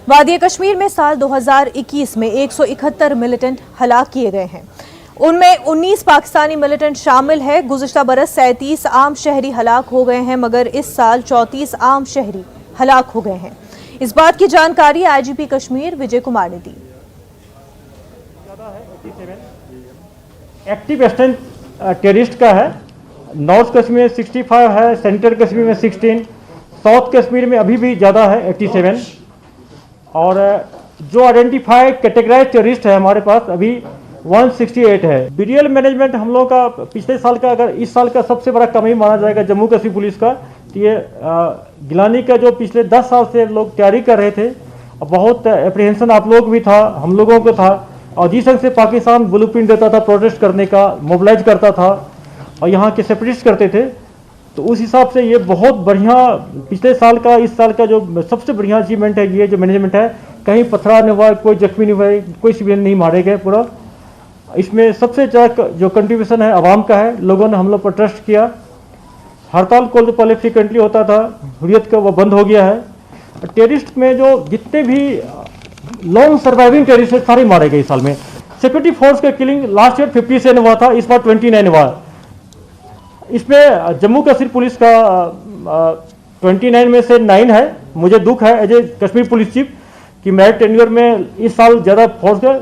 वादी कश्मीर में साल 2021 में 171 मिलिटेंट हलाक किए गए हैं। उनमें 19 पाकिस्तानी मिलिटेंट शामिल है। गुज़िश्ता बरस 37 आम शहरी हलाक हो गए हैं, मगर इस साल 34 आम शहरी हलाक हो गए हैं। इस बात की जानकारी आईजीपी कश्मीर विजय कुमार ने दी। एक्टिव एस्टेंट टेररिस्ट का है। नॉर्थ कश्मीर में 65 है, सेंट्रल कश्मीर में 16, साउथ कश्मीर में अभी भी ज़्यादा है 87। और जो आइडेंटिफाइड कैटेगराइज टेररिस्ट है हमारे पास अभी 168 है। बीडीएल मैनेजमेंट हम लोगों का पिछले साल का, अगर इस साल का सबसे बड़ा कमी माना जाएगा जम्मू कश्मीर पुलिस का, तो ये गिलानी का जो पिछले 10 साल से लोग तैयारी कर रहे थे, बहुत एप्रीहेंशन आप लोग भी था, हम लोगों को था, और जिस ढंग से पाकिस्तान ब्लूप्रिंट देता था प्रोटेस्ट करने का, मोबिलाइज करता था और यहाँ के सेपरेटिस्ट करते थे, तो उस हिसाब से ये बहुत बढ़िया पिछले साल का इस साल का जो सबसे बढ़िया अचीवमेंट है। ये जो मैनेजमेंट है, कहीं पथरा नहीं हुआ, कोई जख्मी नहीं हुआ, कोई सिविलियन नहीं मारे गए। पूरा इसमें सबसे ज़्यादा जो कंट्रीब्यूशन है आवाम का है। लोगों ने हम लोग पर ट्रस्ट किया। हड़ताल को जो पहले फ्रिक्वेंटली होता था, हुर्रियत का, वो बंद हो गया है। टेररिस्ट में जो जितने भी लॉन्ग सर्वाइविंग टेररिस्ट सारे मारे गए इस साल में। सिक्योरिटी फोर्स का किलिंग लास्ट ईयर 57 हुआ था, इस बार 29 हुआ। इसमें जम्मू कश्मीर पुलिस का 29 में से 9 है। मुझे दुख है as a Kashmir police chief कि मेरे टेन्योर में इस साल ज़्यादा फोर्स के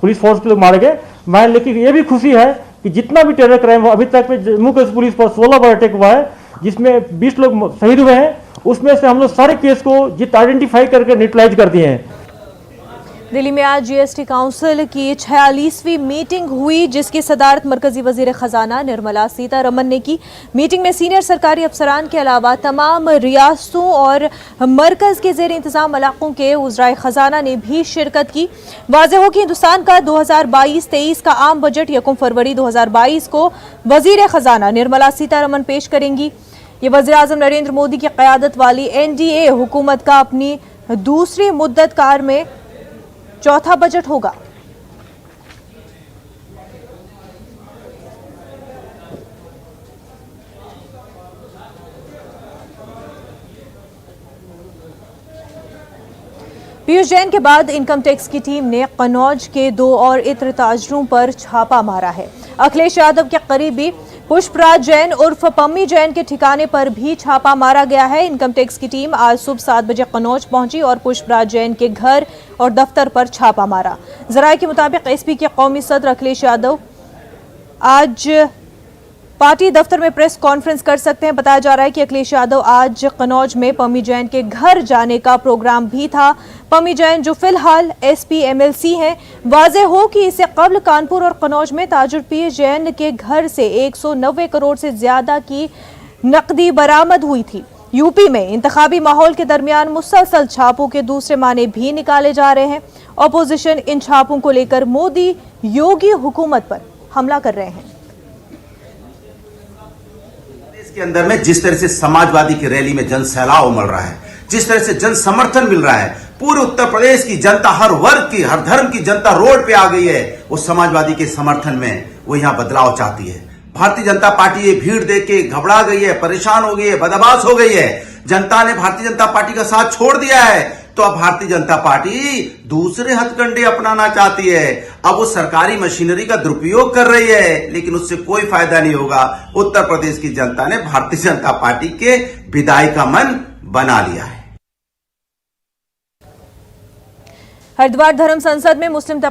पुलिस फोर्स के लोग मारे गए। मैं लेकिन ये भी खुशी है कि जितना भी टेरर क्राइम हुआ अभी तक में जम्मू कश्मीर पुलिस पर 16 बार अटैक हुआ है, जिसमें 20 लोग शहीद हुए हैं। उसमें से हम लोग सारे केस को आइडेंटिफाई करके न्यूट्रलाइज कर दिए हैं। दिल्ली में आज जीएसटी काउंसिल की 46वीं मीटिंग हुई, जिसकी सदारत मरकजी वजीर खजाना निर्मला सीतारमन ने की। मीटिंग में सीनियर सरकारी अफसरान के अलावा तमाम रियासतों और मरकज के जेर इंतजाम इलाकों के वज़राए खजाना ने भी शिरकत की। वाज़ेह हो कि हिंदुस्तान का 2022-23 का आम बजट 1 फरवरी 2022 को वजीर खजाना निर्मला सीतारमन पेश करेंगी। ये वज़ीर आज़म नरेंद्र मोदी की क़यादत वाली एनडीए हुकूमत का अपनी दूसरी मुद्दत कार में चौथा बजट होगा। पीयूष जैन के बाद इनकम टैक्स की टीम ने कन्नौज के 2 और इत्र ताजरों पर छापा मारा है। अखिलेश यादव के करीबी पुष्पराज जैन उर्फ पम्मी जैन के ठिकाने पर भी छापा मारा गया है। इनकम टैक्स की टीम आज सुबह 7 बजे कन्नौज पहुंची और पुष्पराज जैन के घर और दफ्तर पर छापा मारा। जराये के मुताबिक एसपी के कौमी सदर अखिलेश यादव आज पार्टी दफ्तर में प्रेस कॉन्फ्रेंस कर सकते हैं। बताया जा रहा है कि अखिलेश यादव आज कन्नौज में पम्मी जैन के घर जाने का प्रोग्राम भी था। पम्मी जैन जो फिलहाल एसपी एमएलसी हैं, वाज़ेह हो कि इससे कबल कानपुर और कन्नौज में ताजुर पीर जैन के घर से 190 करोड़ से ज्यादा की नकदी बरामद हुई थी। यूपी में इंतखाबी माहौल के दरमियान मुसलसल छापों के दूसरे माने भी निकाले जा रहे हैं। अपोजिशन इन छापों को लेकर मोदी योगी हुकूमत पर हमला कर रहे हैं। के अंदर में जिस तरह से समाजवादी की रैली में जन सैलाब उमड़ रहा है, जिस तरह से जन समर्थन मिल रहा है, पूरे उत्तर प्रदेश की जनता, हर वर्ग की, हर धर्म की जनता रोड पे आ गई है। वो समाजवादी के समर्थन में वो यहां बदलाव चाहती है। भारतीय जनता पार्टी ये भीड़ देख के घबरा गई है, परेशान हो गई है, बदमाश हो गई है। जनता ने भारतीय जनता पार्टी का साथ छोड़ दिया है, तो अब भारतीय जनता पार्टी दूसरे हथकंडे अपनाना चाहती है। अब वो सरकारी मशीनरी का दुरुपयोग कर रही है, लेकिन उससे कोई फायदा नहीं होगा। उत्तर प्रदेश की जनता ने भारतीय जनता पार्टी के विदाई का मन बना लिया है। हरिद्वार धर्म संसद में मुस्लिम